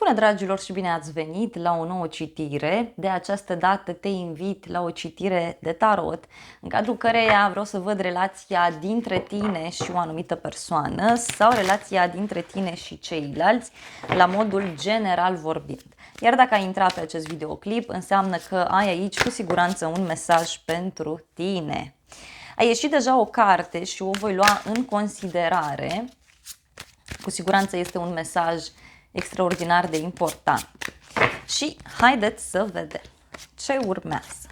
Bună dragilor și bine ați venit la o nouă citire. De această dată te invit la o citire de tarot, în cadrul căreia vreau să văd relația dintre tine și o anumită persoană sau relația dintre tine și ceilalți, la modul general vorbind. Iar dacă ai intrat pe acest videoclip, înseamnă că ai aici cu siguranță un mesaj pentru tine. A ieșit deja o carte și o voi lua în considerare. Cu siguranță este un mesaj extraordinar de important. Și haideți să vedem ce urmează.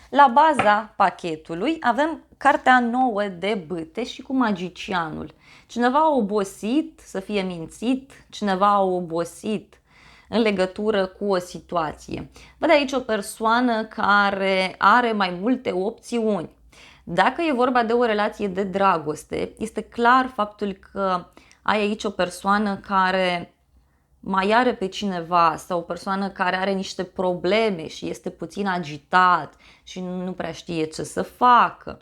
La baza pachetului avem cartea nouă de bâte și cu magicianul. Cineva a obosit să fie mințit, cineva a obosit în legătură cu o situație. Văd aici o persoană care are mai multe opțiuni. Dacă e vorba de o relație de dragoste, este clar faptul că ai aici o persoană care mai are pe cineva sau o persoană care are niște probleme și este puțin agitat și nu prea știe ce să facă.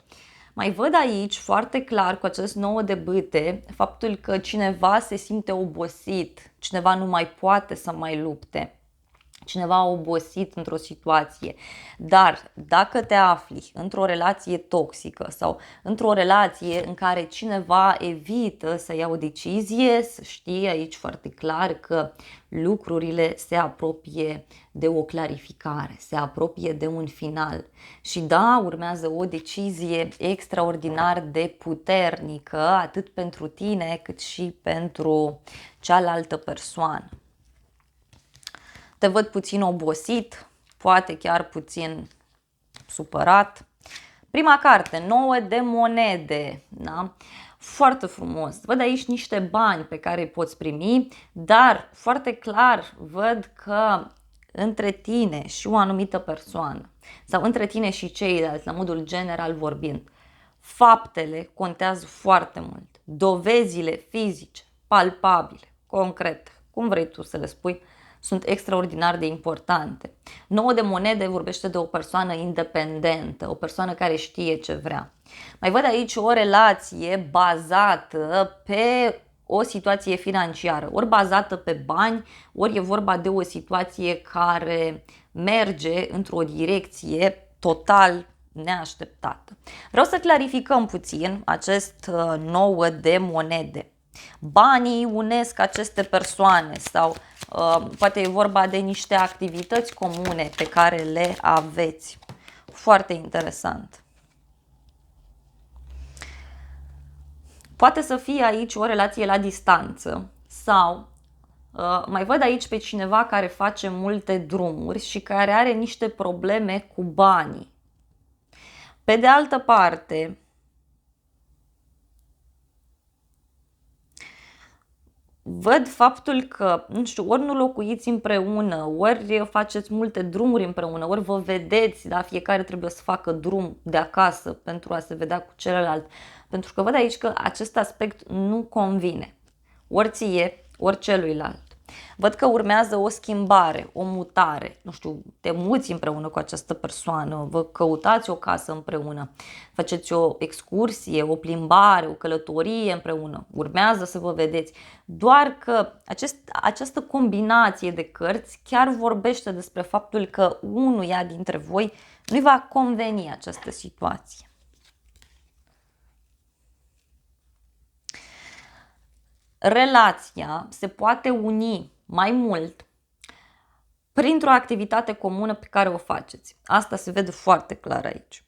Mai văd aici foarte clar cu acest 9 de bâte faptul că cineva se simte obosit, cineva nu mai poate să mai lupte. Cineva a obosit într-o situație, dar dacă te afli într-o relație toxică sau într-o relație în care cineva evită să ia o decizie, să știi aici foarte clar că lucrurile se apropie de o clarificare, se apropie de un final. Și da, urmează o decizie extraordinar de puternică, atât pentru tine cât și pentru cealaltă persoană. Te văd puțin obosit, poate chiar puțin supărat. Prima carte, 9 de monede, da? Foarte frumos. Văd aici niște bani pe care îi poți primi, dar foarte clar văd că între tine și o anumită persoană sau între tine și ceilalți, la modul general vorbind, faptele contează foarte mult. Dovezile fizice, palpabile, concrete, cum vrei tu să le spui, sunt extraordinar de importante. 9 de monede vorbește de o persoană independentă, o persoană care știe ce vrea. Mai văd aici o relație bazată pe o situație financiară, ori bazată pe bani, ori e vorba de o situație care merge într-o direcție total neașteptată. Vreau să clarificăm puțin acest 9 de monede. Banii unesc aceste persoane sau poate e vorba de niște activități comune pe care le aveți. Foarte interesant. Poate să fie aici o relație la distanță sau mai văd aici pe cineva care face multe drumuri și care are niște probleme cu banii. Pe de altă parte, văd faptul că, nu știu, ori nu locuiți împreună, ori faceți multe drumuri împreună, ori vă vedeți, da, fiecare trebuie să facă drum de acasă pentru a se vedea cu celălalt. Pentru că văd aici că acest aspect nu convine, ori ție, ori celuilalt. Văd că urmează o schimbare, o mutare, nu știu, te muți împreună cu această persoană, vă căutați o casă împreună, faceți o excursie, o plimbare, o călătorie împreună, urmează să vă vedeți. Doar că această combinație de cărți chiar vorbește despre faptul că unuia dintre voi nu-i va conveni această situație. Relația se poate uni mai mult printr-o activitate comună pe care o faceți. Asta se vede foarte clar aici.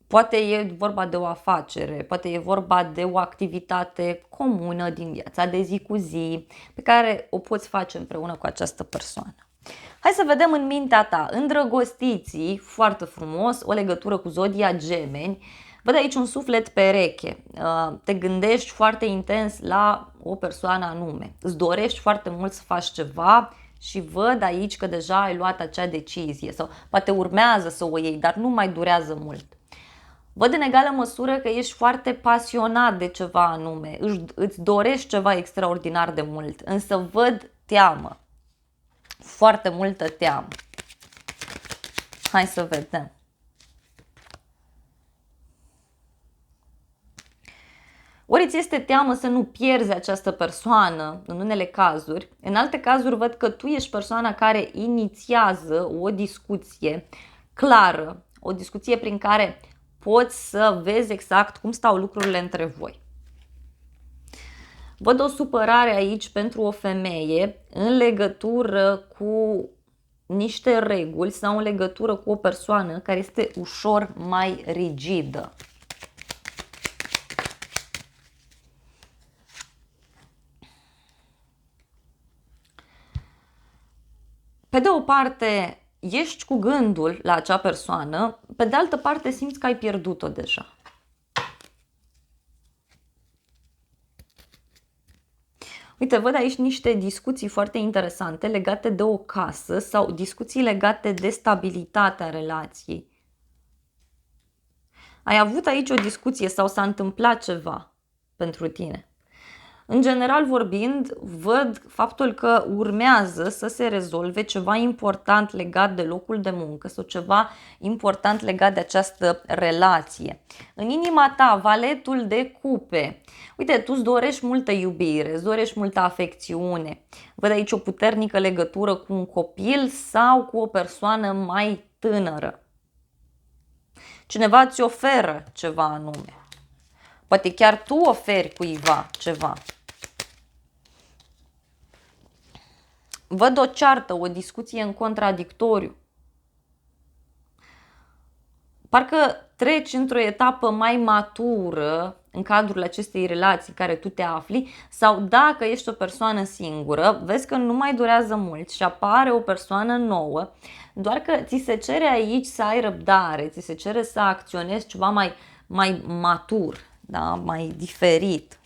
Poate e vorba de o afacere, poate e vorba de o activitate comună din viața de zi cu zi pe care o poți face împreună cu această persoană. Hai să vedem în mintea ta, îndrăgostiții, foarte frumos, o legătură cu zodia Gemeni. Văd aici un suflet pereche, te gândești foarte intens la o persoană anume, îți dorești foarte mult să faci ceva și văd aici că deja ai luat acea decizie sau poate urmează să o iei, dar nu mai durează mult. Văd în egală măsură că ești foarte pasionat de ceva anume, îți dorești ceva extraordinar de mult, însă văd teamă, foarte multă teamă. Hai să vedem. Ori ți este teamă să nu pierzi această persoană în unele cazuri, în alte cazuri văd că tu ești persoana care inițiază o discuție clară, o discuție prin care poți să vezi exact cum stau lucrurile între voi. Văd o supărare aici pentru o femeie în legătură cu niște reguli sau în legătură cu o persoană care este ușor mai rigidă. Pe de o parte, ești cu gândul la acea persoană, pe de altă parte simți că ai pierdut-o deja. Uite, văd aici niște discuții foarte interesante legate de o casă sau discuții legate de stabilitatea relației. Ai avut aici o discuție sau s-a întâmplat ceva pentru tine. În general vorbind, văd faptul că urmează să se rezolve ceva important legat de locul de muncă sau ceva important legat de această relație. În inima ta, valetul de cupe. Uite, tu îți dorești multă iubire, îți dorești multă afecțiune. Văd aici o puternică legătură cu un copil sau cu o persoană mai tânără. Cineva îți oferă ceva anume. Poate chiar tu oferi cuiva ceva. Văd o ceartă, o discuție în contradictoriu. Parcă treci într-o etapă mai matură în cadrul acestei relații care tu te afli sau dacă ești o persoană singură, vezi că nu mai durează mult și apare o persoană nouă, doar că ți se cere aici să ai răbdare, ți se cere să acționezi ceva mai matur, da? Mai diferit.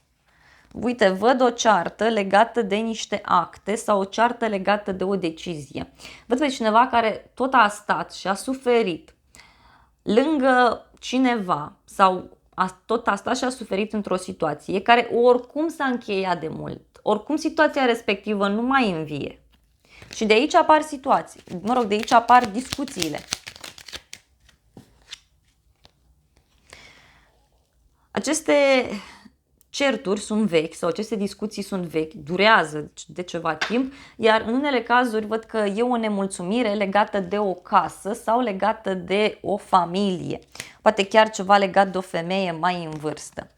Uite, văd o ceartă legată de niște acte sau o ceartă legată de o decizie. Văd pe cineva care tot a stat și a suferit lângă cineva sau tot a stat și a suferit într-o situație care oricum s-a încheiat de mult, oricum situația respectivă nu mai învie. Și de aici apar situații, de aici apar discuțiile. Aceste certuri sunt vechi sau aceste discuții sunt vechi, durează de ceva timp, iar în unele cazuri văd că e o nemulțumire legată de o casă sau legată de o familie, poate chiar ceva legat de o femeie mai în vârstă.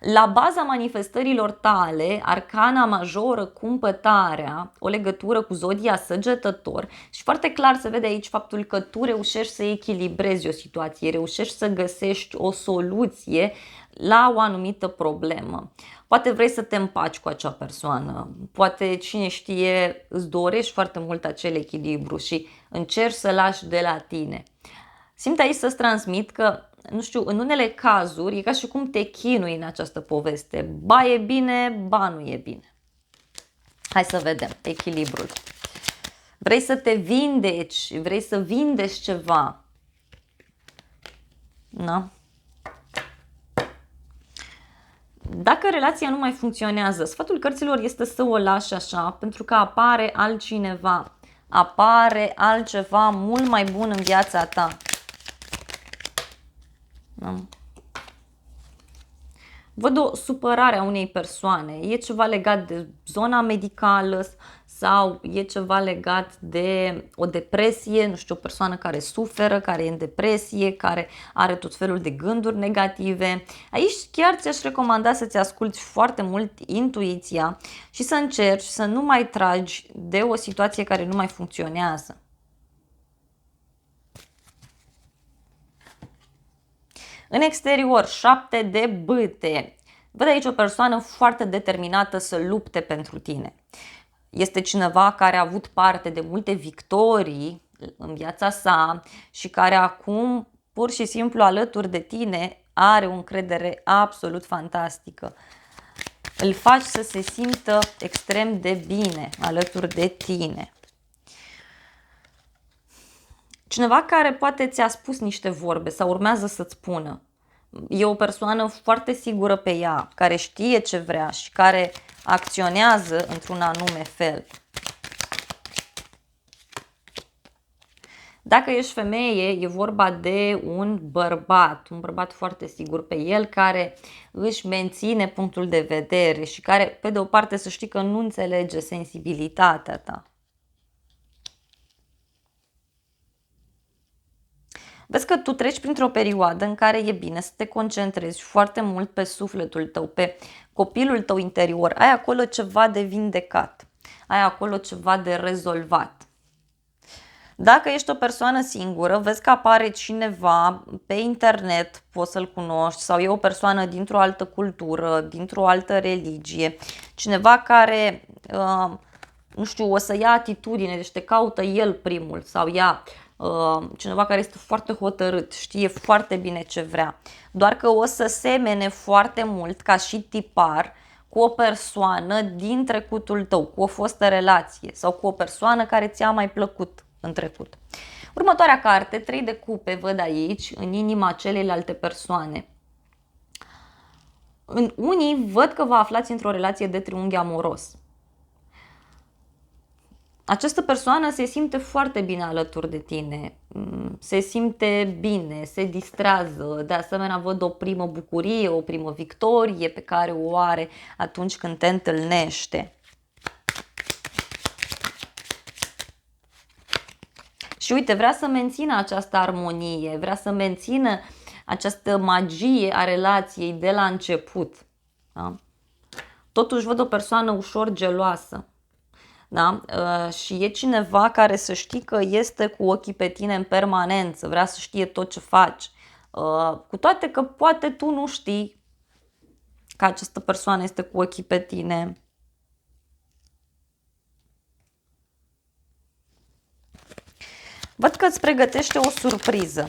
La baza manifestărilor tale, arcana majoră, cumpătarea, o legătură cu zodia Săgetător și foarte clar se vede aici faptul că tu reușești să echilibrezi o situație, reușești să găsești o soluție la o anumită problemă. Poate vrei să te împaci cu acea persoană, poate cine știe îți dorești foarte mult acel echilibru și încerci să lași de la tine. Simt aici să-ți transmit că, nu știu, în unele cazuri e ca și cum te chinui în această poveste. Ba e bine, ba nu e bine. Hai să vedem echilibrul. Vrei să te vindeci, vrei să vindești ceva. Da? Dacă relația nu mai funcționează, sfatul cărților este să o lași așa, pentru că apare altcineva, apare altceva mult mai bun în viața ta. Da? Văd o supărare a unei persoane, e ceva legat de zona medicală sau e ceva legat de o depresie, nu știu, o persoană care suferă, care e în depresie, care are tot felul de gânduri negative. Aici chiar ți-aș recomanda să-ți asculți foarte mult intuiția și să încerci să nu mai tragi de o situație care nu mai funcționează. În exterior, 7 de bâte. Văd aici o persoană foarte determinată să lupte pentru tine. Este cineva care a avut parte de multe victorii în viața sa și care acum, pur și simplu, alături de tine, are o încredere absolut fantastică. Îl faci să se simtă extrem de bine alături de tine. Cineva care poate ți-a spus niște vorbe sau urmează să-ți spună. E o persoană foarte sigură pe ea, care știe ce vrea și care acționează într-un anume fel. Dacă ești femeie, e vorba de un bărbat foarte sigur pe el, care își menține punctul de vedere și care, pe de o parte, să știi că nu înțelege sensibilitatea ta. Vezi că tu treci printr-o perioadă în care e bine să te concentrezi foarte mult pe sufletul tău, pe copilul tău interior. Ai acolo ceva de vindecat, ai acolo ceva de rezolvat. Dacă ești o persoană singură, vezi că apare cineva pe internet, poți să-l cunoști, sau e o persoană dintr-o altă cultură, dintr-o altă religie, cineva care, nu știu, o să ia atitudine, deci te caută el primul, sau ea, cineva care este foarte hotărât, știe foarte bine ce vrea, doar că o să semene foarte mult ca și tipar cu o persoană din trecutul tău, cu o fostă relație sau cu o persoană care ți-a mai plăcut în trecut. Următoarea carte, 3 de cupe, văd aici, în inima celeilalte persoane. În unii văd că vă aflați într-o relație de triunghi amoros. Această persoană se simte foarte bine alături de tine, se simte bine, se distrează, de asemenea văd o primă bucurie, o primă victorie pe care o are atunci când te întâlnește. Și uite, vrea să mențină această armonie, vrea să mențină această magie a relației de la început. Da? Totuși văd o persoană ușor geloasă. Da? Și e cineva care să știi că este cu ochii pe tine în permanență, vrea să știe tot ce faci. Cu toate că poate tu nu știi că această persoană este cu ochii pe tine. Văd că îți pregătește o surpriză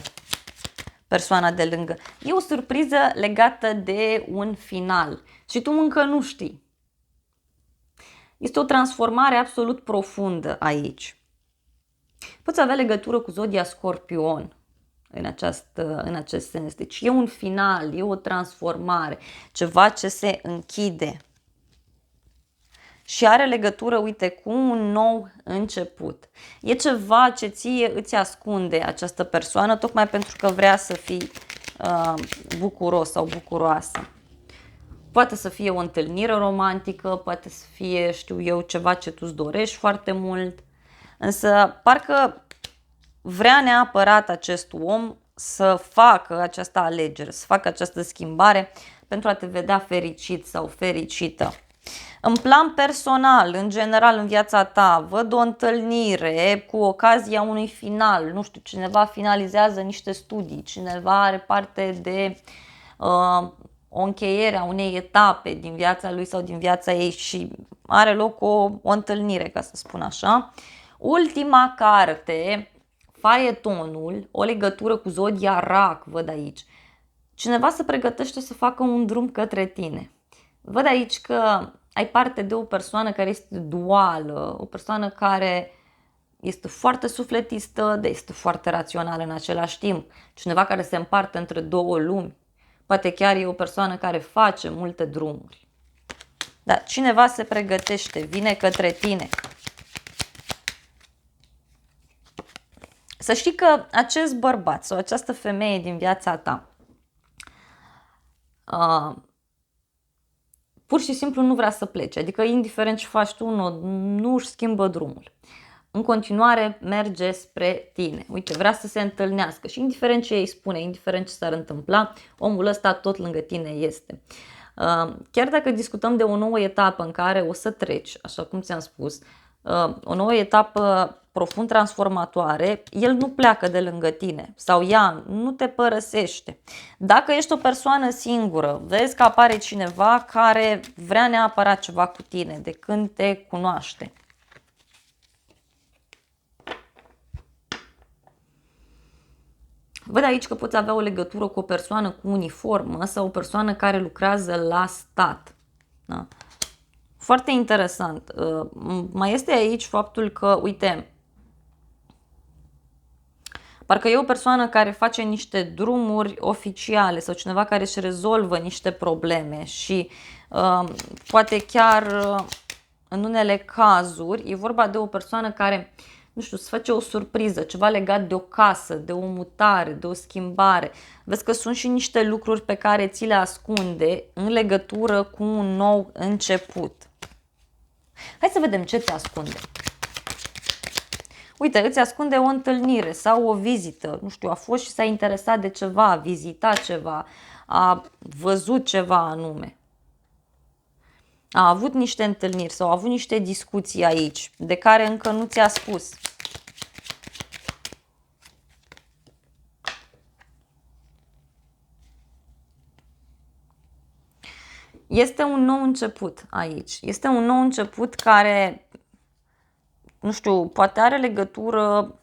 persoana de lângă. E o surpriză legată de un final și tu încă nu știi. Este o transformare absolut profundă aici. Poți avea legătură cu zodia Scorpion în acest sens. Deci e un final, e o transformare, ceva ce se închide. Și are legătură, uite, cu un nou început. E ceva ce ție îți ascunde această persoană, tocmai pentru că vrea să fii bucuros sau bucuroasă. Poate să fie o întâlnire romantică, poate să fie, știu eu, ceva ce tu îți dorești foarte mult. Însă parcă vrea neapărat acest om să facă această alegere, să facă această schimbare pentru a te vedea fericit sau fericită. În plan personal, în general în viața ta, văd o întâlnire cu ocazia unui final, nu știu, cineva finalizează niște studii, cineva are parte de o încheiere a unei etape din viața lui sau din viața ei și are loc o întâlnire, ca să spun așa. Ultima carte, faetonul, o legătură cu zodia Rac, văd aici. Cineva se pregătește să facă un drum către tine. Văd aici că ai parte de o persoană care este duală, o persoană care este foarte sufletistă, dar este foarte rațională în același timp. Cineva care se împarte între două lumi. Poate chiar e o persoană care face multe drumuri. Dar cineva se pregătește, vine către tine. Să știi că acest bărbat sau această femeie din viața ta pur și simplu nu vrea să plece. Adică indiferent ce faci tu, nu își schimbă drumul. În continuare merge spre tine. Uite, vrea să se întâlnească și indiferent ce îi spune, indiferent ce s-ar întâmpla, omul ăsta tot lângă tine este. Chiar dacă discutăm de o nouă etapă în care o să treci, așa cum ți-am spus, o nouă etapă profund transformatoare, el nu pleacă de lângă tine sau ea nu te părăsește. Dacă ești o persoană singură, vezi că apare cineva care vrea neapărat ceva cu tine de când te cunoaște. Văd aici că poți avea o legătură cu o persoană cu uniformă sau o persoană care lucrează la stat. Da? Foarte interesant. Mai este aici faptul că, uite, parcă e o persoană care face niște drumuri oficiale sau cineva care își rezolvă niște probleme și poate chiar în unele cazuri e vorba de o persoană care nu știu, să face o surpriză, ceva legat de o casă, de o mutare, de o schimbare. Vezi că sunt și niște lucruri pe care ți le ascunde în legătură cu un nou început. Hai să vedem ce ți ascunde. Uite, îți ascunde o întâlnire sau o vizită, nu știu, a fost și s-a interesat de ceva, a vizitat ceva, a văzut ceva anume. A avut niște întâlniri sau a avut niște discuții aici, de care încă nu ți-a spus. Este un nou început aici. Este un nou început care, nu știu, poate are legătură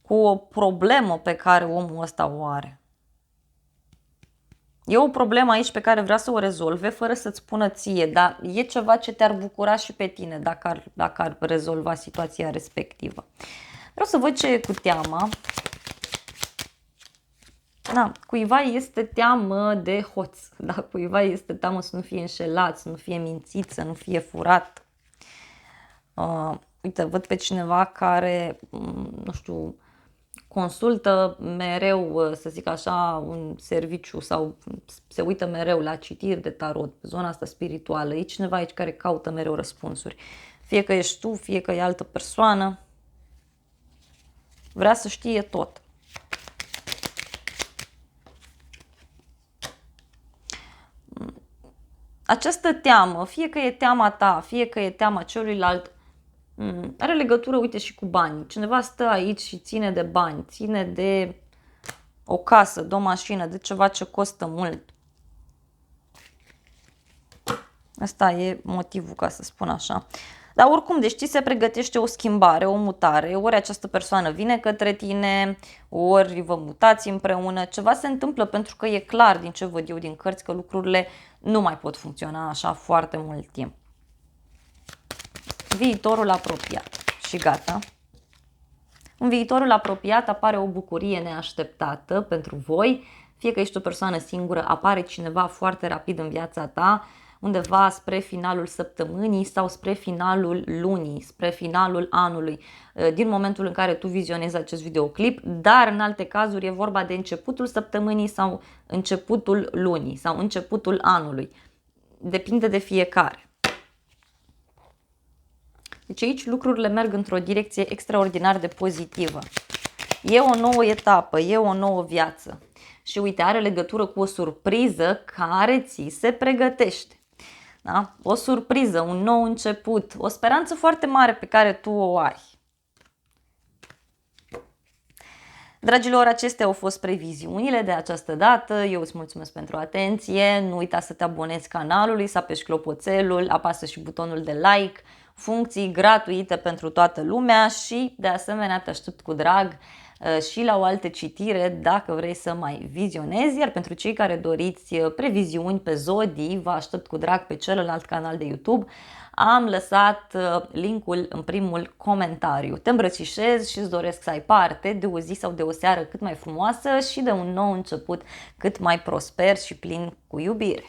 cu o problemă pe care omul ăsta o are. E o problemă aici pe care vrea să o rezolve fără să-ți spună ție, dar e ceva ce te-ar bucura și pe tine dacă ar rezolva situația respectivă. Vreau să văd ce e cu teama. Da, cuiva este teamă de hoț, da, cuiva este teamă să nu fie înșelat, să nu fie mințit, să nu fie furat. Uite, văd pe cineva care, nu știu, consultă mereu, să zic așa, un serviciu sau se uită mereu la citiri de tarot, zona asta spirituală. E cineva aici care caută mereu răspunsuri. Fie că ești tu, fie că e altă persoană. Vrea să știe tot. Această teamă, fie că e teama ta, fie că e teama celuilalt, are legătură, uite, și cu bani. Cineva stă aici și ține de bani, ține de o casă, de o mașină, de ceva ce costă mult. Asta e motivul, ca să spun așa. Dar oricum, deci se pregătește o schimbare, o mutare, ori această persoană vine către tine, ori vă mutați împreună, ceva se întâmplă pentru că e clar din ce văd eu din cărți că lucrurile nu mai pot funcționa așa foarte mult timp. Viitorul apropiat și gata. În viitorul apropiat apare o bucurie neașteptată pentru voi, fie că ești o persoană singură, apare cineva foarte rapid în viața ta, undeva spre finalul săptămânii sau spre finalul lunii, spre finalul anului, din momentul în care tu vizionezi acest videoclip, dar în alte cazuri e vorba de începutul săptămânii sau începutul lunii sau începutul anului. Depinde de fiecare. Deci aici lucrurile merg într-o direcție extraordinar de pozitivă. E o nouă etapă, e o nouă viață. Și uite, are legătură cu o surpriză care ți se pregătește. Da? O surpriză, un nou început, o speranță foarte mare pe care tu o ai. Dragilor, acestea au fost previziunile de această dată. Eu îți mulțumesc pentru atenție. Nu uita să te abonezi canalului, să apeși clopoțelul, apasă și butonul de like. Funcții gratuite pentru toată lumea și de asemenea te aștept cu drag și la o altă citire dacă vrei să mai vizionezi, iar pentru cei care doriți previziuni pe zodii, vă aștept cu drag pe celălalt canal de YouTube. Am lăsat linkul în primul comentariu. Te îmbrățișez și îți doresc să ai parte de o zi sau de o seară cât mai frumoasă și de un nou început cât mai prosper și plin cu iubire.